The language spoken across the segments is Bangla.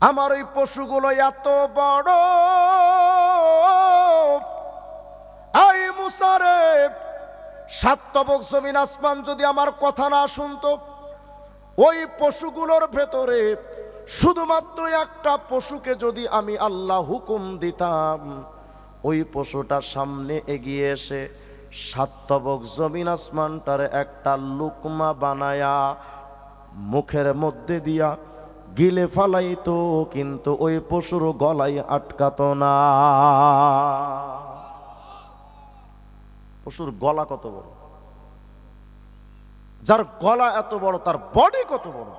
আমার ওই পশুগুলো এত বড়, এই মুসা রে, সাত তবক জমিন আসমান যদি আমার কথা না শুনতো, ওই পশুগুলোর ভেতরে শুধুমাত্র একটা পশুকে যদি আমি আল্লাহ হুকুম দিতাম, ওই পশুটা সামনে এগিয়ে এসে সাত তবক জমিন আসমানটার একটা লুকমা বানায়া মুখের মধ্যে দিয়া গিলে ফালাইতো, কিন্তু ওই পশুর গলায় আটকাতো না। পশুর গলা কত বড়, যার গলা এত বড় তার বডি কত বড়।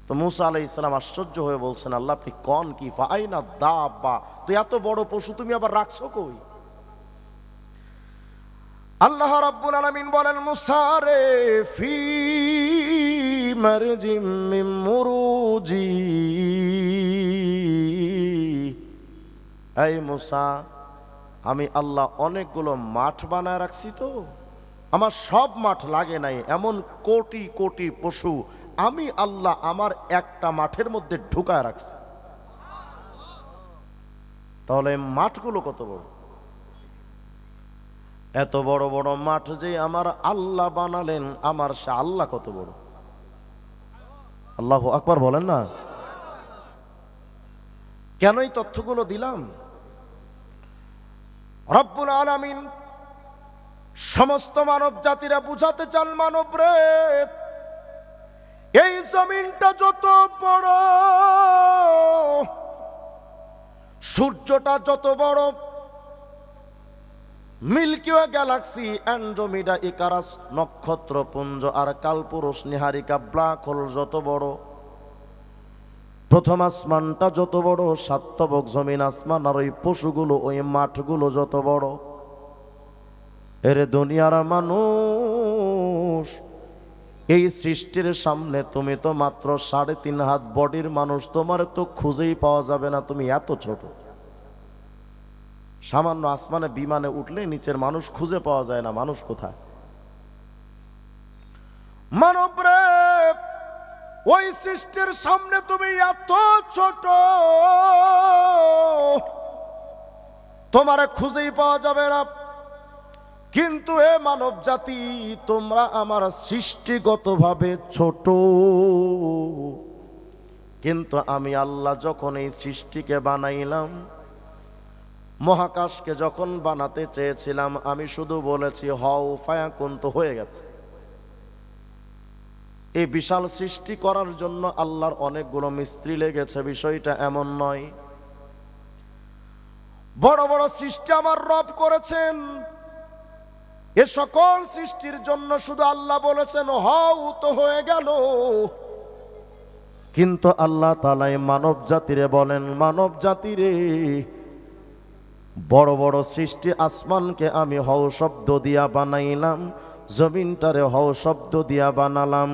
তো মুসা আলাইহিস সালাম আশ্চর্য হয়ে বলছেন, আল্লাহ আপনি কোন কি, ফাইনা দাব্বা, তো এত বড় পশু তুমি আবার রাখছো কই? আল্লাহ রাব্বুল আলামিন বলেন, মুসা রে, ফি মারজিম মিন মুরুজি, এই মুসা, আমি আল্লাহ অনেকগুলো মাঠ বানায় রাখছি, তো আমার সব মাঠ লাগে নাই, এমন কোটি কোটি পশু আমি আল্লাহ আমার একটা মাঠের মধ্যে ঢুকায় রাখছি। তাহলে মাঠগুলো কত বড়, এত বড় বড় মাঠ যে আমার আল্লাহ বানালেন, আমার সে আল্লাহ কত বড়। আল্লাহু আকবার বলেন না। কেন এই তথ্যগুলো দিলাম? রব্বুল আলামিন সমস্ত মানব জাতিরা বুঝাতে চান, মানব রে, এই জমিনটা যত বড়, সূর্যটা যত বড়, milky way Galaxy, Andromeda, Icarus নক্ষত্রপুঞ্জ আর কালপুরুষ নিহারিকা ব্ল্যাক হোল যত বড়, প্রথম আসমানটা যত বড়, সাত তবক জমিন আসমান আর ওই পশুগুলো, ওই মাঠগুলো যত বড়, এরে দুনিয়ার মানুষ, এই সৃষ্টির সামনে তুমি তো মাত্র 3.5 হাত বডির মানুষ, তোমার তো খুঁজেই পাওয়া যাবে না, তুমি এত ছোট। সামান্য আসমানে বিমানে উঠলে নিচের মানুষ খুঁজে পাওয়া যায় না, মানুষ কোথায়? মানব রে, ওই সৃষ্টির সামনে তুমি এত ছোট, তোমার খুঁজেই পাওয়া যাবে না। কিন্তু এ মানব জাতি, তোমরা আমার সৃষ্টিগতভাবে ছোট, কিন্তু আমি আল্লাহ যখন এই সৃষ্টিকে বানাইলাম, মহাকাশকে যখন বানাতে চেয়েছিলাম, আমি শুধু বলেছি হও ফায়াকুন, তো হয়ে গেছে। এই বিশাল সৃষ্টি করার জন্য আল্লাহর অনেকগুলো মিস্ত্রি লেগেছে, বিষয়টা এমন নয়। বড় বড় সৃষ্টি আমার রব করেছেন, এ সকল সৃষ্টির জন্য শুধু আল্লাহ বলেছেন হও, তো হয়ে গেল। কিন্তু আল্লাহ তাআলা মানব জাতিরে বলেন, মানব জাতিরে, বড় বড় সৃষ্টি আসমানকে আমি হও শব্দ দিয়া বানাইলাম, জমিনটারে হও শব্দ দিয়া বানালাম,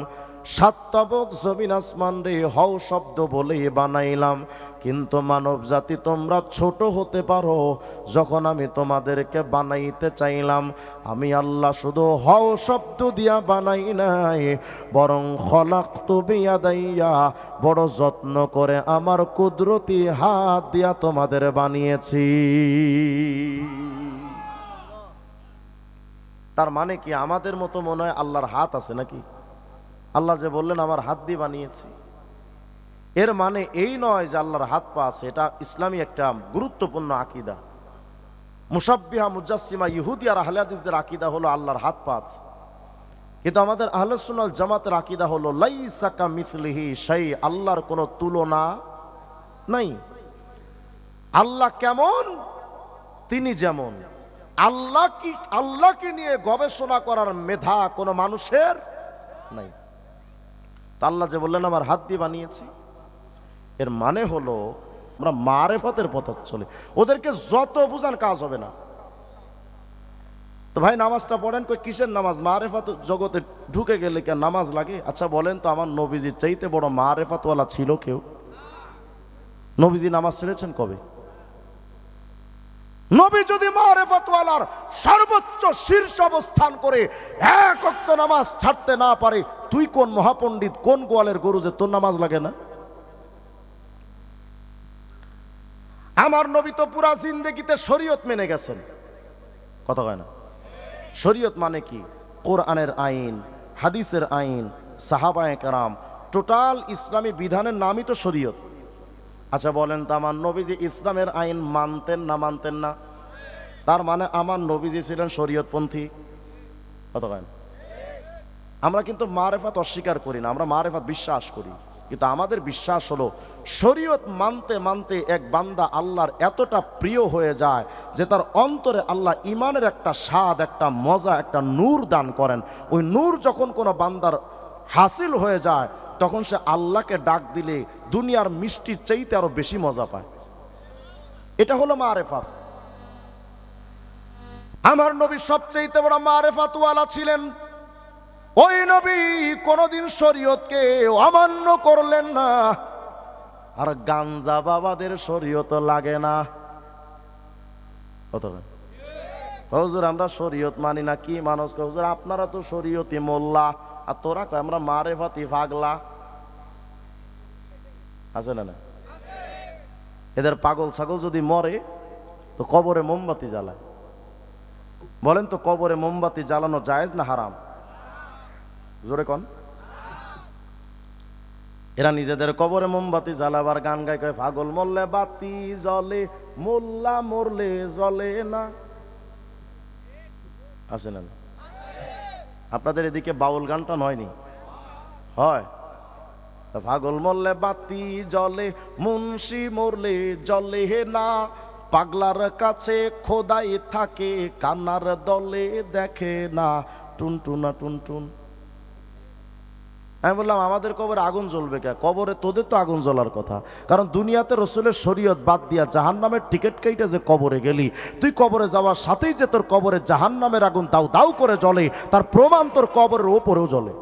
সাত তবক জমিন আসমান রে হও শব্দ বলেই বানাইলাম। কিন্তু মানব জাতি তোমরা ছোট হতে পারো, যখন আমি তোমাদেরকে বানাইতে চাইলাম, আমি আল্লাহ শুধু হও শব্দ দিয়া বানাই নাই, বরং খলাকতু বিয়াদাইয়া, বড় যত্ন করে আমার কুদরতি হাত দিয়া তোমাদের বানিয়েছি। তার মানে কি আমাদের মতো মনে হয় আল্লাহর হাত আছে নাকি? আল্লাহ যে বললেন আমার হাত দিয়ে বানিয়েছি, এর মানে এই নয় যে আল্লাহর হাত পা আছে। এটা ইসলামী একটা গুরুত্বপূর্ণ আকীদা। মুশাব্বিহা মুজাসসিমা ইহুদি আর আহলে হাদিসদের আকীদা হলো আল্লাহর হাত পা আছে, কিন্তু আমাদের আহলে সুন্নাহ ওয়াল জামাতের আকীদা হলো লাইসা কামিসলিহি শাই, আল্লাহর কোনো তুলনা নাই। আল্লাহ কেমন, তিনি যেমন। আল্লাহকে নিয়ে গবেষণা করার মেধা কোনো মানুষের নাই। আল্লাহ যে বললেন আমার হাত দিয়ে বানিয়েছি, এর মানে হলো আমরা মারেফতের পথে চলে, ওদেরকে যত বুঝান কাজ হবে না। তো ভাই নামাজটা পড়েন, কই কিসের নামাজ? মারেফত জগতে ঢুকে গেলে কে নামাজ লাগে? আচ্ছা বলেন তো, আমার নবীজির চাইতে বড় মারেফতওয়ালা ছিল কেউ? নবীজি নামাজ ছেড়েছেন কবে? নবী যদি মারেফতওয়ালার সর্বোচ্চ শীর্ষ অবস্থান করে এক ওয়াক্ত নামাজ ছাড়তে না পারে, তুই কোন মহাপণ্ডিত, কোন গোয়ালের গরু যে তোর নামাজ লাগে না? আমার নবী তো পুরা জিন্দেগিতে শরীয়ত মেনে গেছেন, কথা কয় না? শরীয়ত মানে কি? কোরআনের আইন, হাদিসের আইন, সাহাবায়ে কেরাম, টোটাল ইসলামী বিধানের নামই তো শরীয়ত। আচ্ছা বলেন তো, আমার নবীজি ইসলামের আইন মানতেন না মানতেন না? তার মানে আমার নবীজি ছিলেন শরীয়তপন্থী, কথা কয় না? আমরা কিন্তু মারেফাত অস্বীকার করি না, আমরা মারেফাত বিশ্বাস করি। কিন্তু আমাদের বিশ্বাস হলো শরীয়ত মানতে মানতে এক বান্দা আল্লাহর এতটা প্রিয় হয়ে যায় যে তার অন্তরে আল্লাহ ইমানের একটা স্বাদ, একটা মজা, একটা নূর দান করেন। ওই নূর যখন কোনো বান্দার হাসিল হয়ে যায় তখন সে আল্লাহকে ডাক দিলে দুনিয়ার মিষ্টির চাইতে আরো বেশি মজা পায়। এটা হলো মারেফাত। আমার নবী সবচেয়ে বড় মারেফাতওয়ালা ছিলেন। ওই নবী কোনদিন শরীয়তকে অমান্য করলেন না। আর গাঞ্জা বাবাদের শরীয়ত লাগে না, হুজুর আমরা শরীয়ত মানি না। কি মানুষ হুজুর আপনারা তো শরীয়তি মোল্লা, আর তোরা কয় আমরা মারেফাতি পাগলা। আছে না? না, এদের পাগল ছাগল যদি মরে তো কবরে মোমবাতি জ্বালায়। বলেন তো কবরে মোমবাতি জ্বালানো জায়েজ না হারাম? জোরে কন। এরা নিজেদের কবরে মোমবাতি জ্বালাবার গান গায়, কয় পাগল মরলে বাতি জ্বলে, মোল্লা মরলে জ্বলে না। আছে না? আপনাদের এদিকে বাউল গানটা হয়নি? হয়। পাগল মরলে বাতি জ্বলে, মুন্সি মরলে জ্বলে না, পাগলার কাছে খোদাই থাকে, কান্নার দলে দেখে না, টুনটুনা টুনটুন। আমি বললাম আমাদের কবরে আগুন জ্বলবে কে? কবরে তোদের তো আগুন জ্বলার কথা, কারণ দুনিয়াতে রসুলের শরীয়ত বাদ দিয়া জাহান্নামের টিকিট কেটে যে কবরে গেলি, তুই কবরে যাওয়ার সাথেই যে তোর কবরে জাহান্নামের আগুন দাউ দাউ করে জ্বলে, তার প্রমাণ তোর কবরের ওপরেও জ্বলে।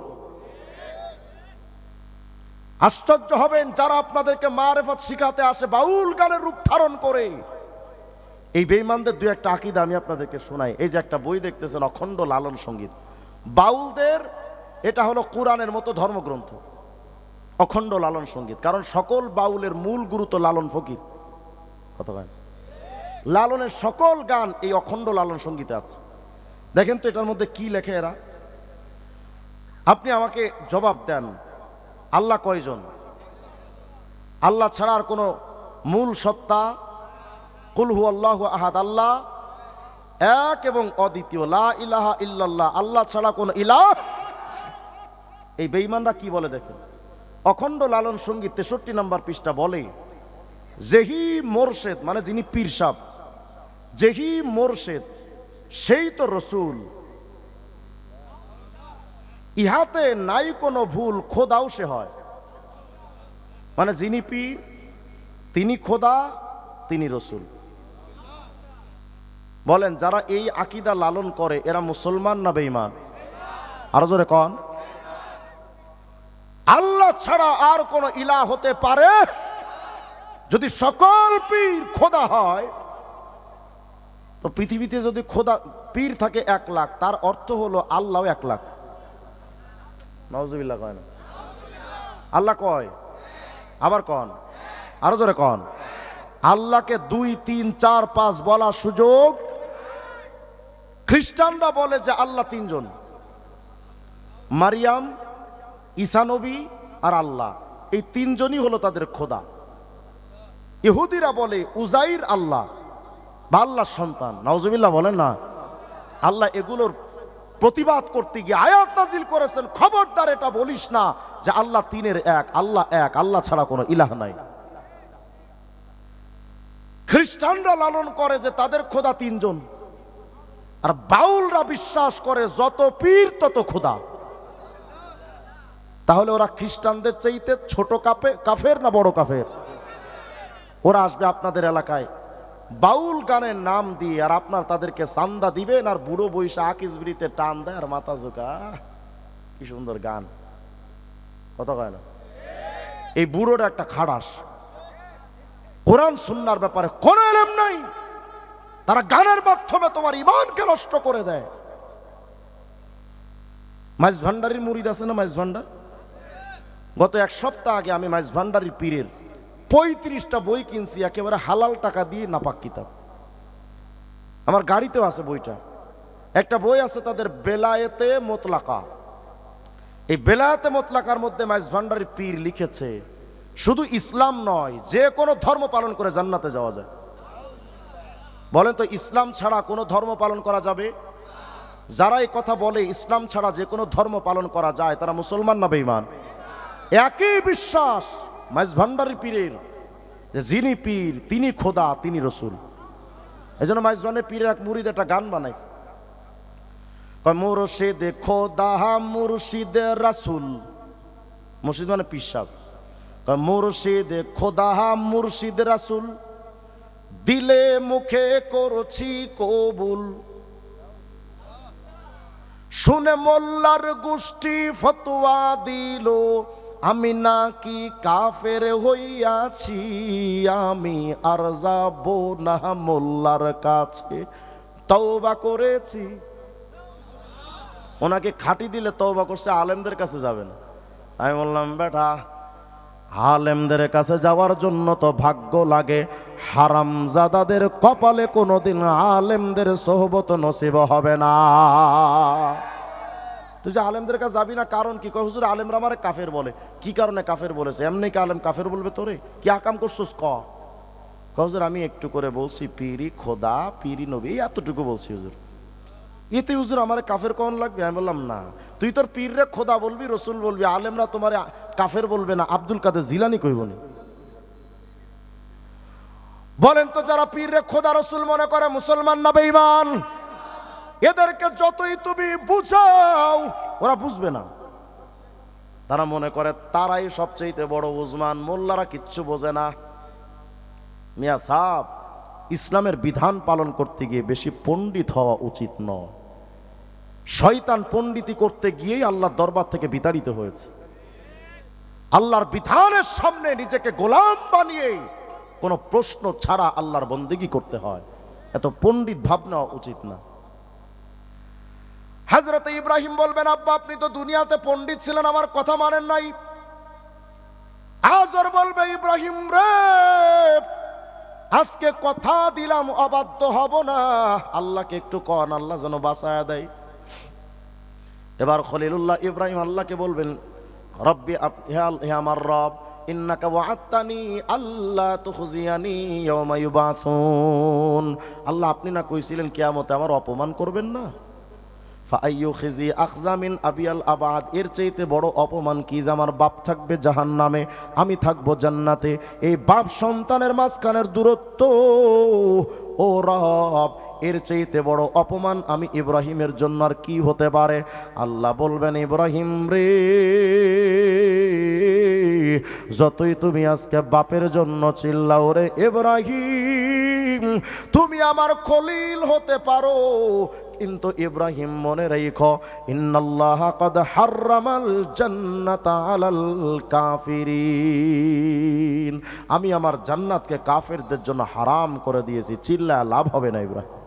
আশ্চর্য হবেন যারা আপনাদেরকে মারেফত শিখাতে আসে বাউল গানের রূপ ধারণ করে। এই বেঈমানদের দুই একটা আকীদা আমি আপনাদেরকে শোনাই। এই যে একটা বই দেখতেছেন অখণ্ড লালন সঙ্গীত, বাউলদের এটা হলো কোরআনের মতো ধর্মগ্রন্থ, অখণ্ড লালন সঙ্গীত। কারণ সকল বাউলের মূল গুরু তো লালন ফকির, কথা বলেন। লালনের সকল গান এই অখণ্ড লালন সঙ্গীতে আছে। দেখেন তো এটার মধ্যে কি লেখে এরা, আপনি আমাকে জবাব দেন। আল্লাহ কয়জন? আল্লাহ ছাড়া আর কোনো মূল সত্তা? কুল হুয়াল্লাহু আহাদ, আল্লাহ এক এবং অদ্বিতীয়, লা ইলাহা ইল্লাল্লাহ, আল্লাহ ছাড়া কোন ইলাহ। এই বেঈমানরা কি বলে দেখেন, অখণ্ড লালন সঙ্গীত 63 নম্বর পৃষ্ঠা বলে, যেহি মোরশেদ মানে যিনি পীর সাহেব, যেহি মোরশেদ সেই তো রসুল, ইহাতে নাই কোনো ভুল, খোদাও সে হয়। মানে যিনি পীর তিনি খোদা, তিনি রসুল। বলেন যারা এই আকীদা লালন করে এরা মুসলমান না বেঈমান? আরো জোরে কন। আল্লাহ ছাড়া আর কোন ইলাহ হতে পারে? যদি সকল পীর খোদা হয় তো পৃথিবীতে যদি খোদা পীর থাকে 1 লাখ, তার অর্থ হলো আল্লাহ 1 লাখ। নাউজুবিল্লাহ কয় না? আল্লাহ কয়, আবার কন, আরো জোরে কন। আল্লাহকে 2, 3, 4, 5 বলার সুযোগ। খ্রিস্টানরা বলে যে আল্লাহ 3 জন, মারিয়াম, ঈসা নবী আর আল্লাহ, এই 3 জনই হলো তাদের খোদা। ইহুদিরা বলে উজাইর আল্লাহ বা আল্লাহর সন্তান। নাউজুবিল্লাহ বলেন না? আল্লাহ এগুলোর প্রতিবাদ করতে গিয়ে আয়াত নাজিল করেছেন, খবরদার এটা বলিস না যে আল্লাহ 3-এর 1, আল্লাহ এক, আল্লাহ ছাড়া কোনো ইলাহ নাই। খ্রিস্টানরা লালন করে যে তাদের খোদা 3 জন, আর বাউলরা বিশ্বাস করে যত পীর তত খোদা। তাহলে ওরা খ্রিস্টানদের চাইতে ছোট কাফের না বড় কাফের? ওরা আসবে আপনাদের এলাকায় বাউল গানের নাম দিয়ে, আর আপনার তাদেরকে চান্দা দিবেন, আর বুড়ো বৈশা আকিসবিরিতে টান দেয় আর মাথা ঝোঁকা, কি সুন্দর গান, কথা কয় না? এই বুড়োটা একটা খাড়াস, কোরআন সুন্নাহর ব্যাপারে কোনো ইলম নাই। তারা গানের মাধ্যমে তোমার ঈমানকে নষ্ট করে দেয়। মাইজ ভান্ডারির মুরিদ আছে না? মাইজ ভান্ডার, গত 1 সপ্তাহ আগে আমি মাইজ ভান্ডারির পীরের 35টা বই কিনছি একেবারে হালাল টাকা দিয়ে, নাপাক কিতাব। আমার গাড়িতেও আছে বইটা। একটা বই আছে তাদের বেলায়েতে মোতলাকা। এই বেলায়েতে মোতলাকার মধ্যে মাইজ ভান্ডারী পীর লিখেছে শুধু ইসলাম নয়, যে কোনো ধর্ম পালন করে জান্নাতে যাওয়া যায়। বলেন তো ইসলাম ছাড়া কোনো ধর্ম পালন করা যাবে? যারা এই কথা বলে ইসলাম ছাড়া যে কোনো ধর্ম পালন করা যায়, তারা মুসলমান না বেঈমান? একই বিশ্বাস মাইজ ভান্ডারী পীরের, যে যিনি পীর তিনি খোদা, তিনি রসুল। এই জন্য মাইজ ভান্ডারী পীরের এক মুরিদ একটা গান বানাইছে, মুর্শিদে খোদা মুর্শিদে রাসূল। মুর্শিদ মানে পীর সাহেব। মুর্শিদে খোদা মুর্শিদ রাসূল, দিলে মুখে করছি কবুল। শুনে মোল্লার গোষ্ঠী ফতোয়া দিল, আমি নাকি কাফের হইয়াছি, আমি আর যাব না মোল্লার কাছে, তওবা করেছি। ওনাকে খাটি দিলে তওবা করছে, আলেমদের কাছে যাবে না। আমি বললাম বেটা, আলেমদের কাছে যাওয়ার জন্য তো ভাগ্য লাগে, হারামজাদাদের কপালে কোনোদিন আলেমদের সোহবত নসিব হবে না। তুই যে আলেমদের কাছে যাবি না, কারণ কি? কয় হুজুর আলেমরা আমারে কাফের বলে। কি কারণে কাফের বলেছে? এমনি কি আলেম কাফের বলবে তোরে? কি আকাম করছিস ক? হুজুর আমি একটু করে বলছি পীরি খোদা, পীরি নবী, এতটুকু বলছি হুজুর। এতে হুজুর আমার কাফের কখন লাগবে? আমি বললাম না, তুই তোর পীররে খোদা বলবি, রসুল বলবি, আলেমরা তোমার কাফের বলবে না। আব্দুল কাদের জিলানী কইবনি। বলেন তো যারা পীররে খোদা রসুল মনে করে মুসলমান না বেঈমান? এদেরকে যতই তুমি বুঝাও ওরা বুঝবে না। তারা মনে করে তারাই সবচেয়ে বড় উজমান, মোল্লারা কিচ্ছু বোঝে না। মিয়া সাহেব, ইসলামের বিধান পালন করতে গিয়ে বেশি পণ্ডিত হওয়া উচিত নয়। শয়তান পণ্ডিতি করতে গিয়েই আল্লাহর দরবার থেকে বিতাড়িত হয়েছে। আল্লাহর বিধানের সামনে নিজেকে গোলাম বানিয়ে কোনো প্রশ্ন ছাড়া আল্লাহর বন্দেগী করতে হয়। এত পণ্ডিত ভাবনা উচিত না। হযরত ইব্রাহিম বলবেন, আব্বা আপনি তো দুনিয়াতে পণ্ডিত ছিলেন, আমার কথা মানেন নাই। আজর বলবে, ইব্রাহিম রে আজকে কথা দিলাম অবাধ্য হব না, আল্লাহকে একটু কন, আল্লাহ যেন বাঁচায়া দেয়। এবার খলিলুল্লাহ ইব্রাহিম আল্লাহকে বলবেন, রব্বি হে আমার রব, ইন্নাকা ওয়া'আদতানি আল্লা তুখজিয়ানি ইয়াওমা ইউবাসুন। আল্লাহ আপনি না কইছিলেন কিয়ামতে আমার অপমান করবেন না। ফাআইয়ু খিজি আখজা মিন আবিয়াল আবাদ, এর চাইতে বড় অপমান কি যে আমার বাপ থাকবে জাহান্নামে, আমি থাকবো জান্নাতে। এই বাপ সন্তানের মাঝখানের দূরত্ব, ও রব এর চাইতে বড় অপমান আমি ইব্রাহিমের জন্য আর কি হতে পারে? আল্লাহ বলবেন, ইব্রাহিম রে যতই তুমি আজকে বাপের জন্য চিল্লাও রে ইব্রাহিম, তুমি আমার খলিল হতে পারো, কিন্তু ইব্রাহিম মনে রেখো, ইন্নাল্লাহা ক্বাদ হাররামাল জান্নাতা আলাল কাফিরিন, আমি আমার জান্নাতকে কাফেরদের জন্য হারাম করে দিয়েছি। চিল্লা লাভ হবে না ইব্রাহিম।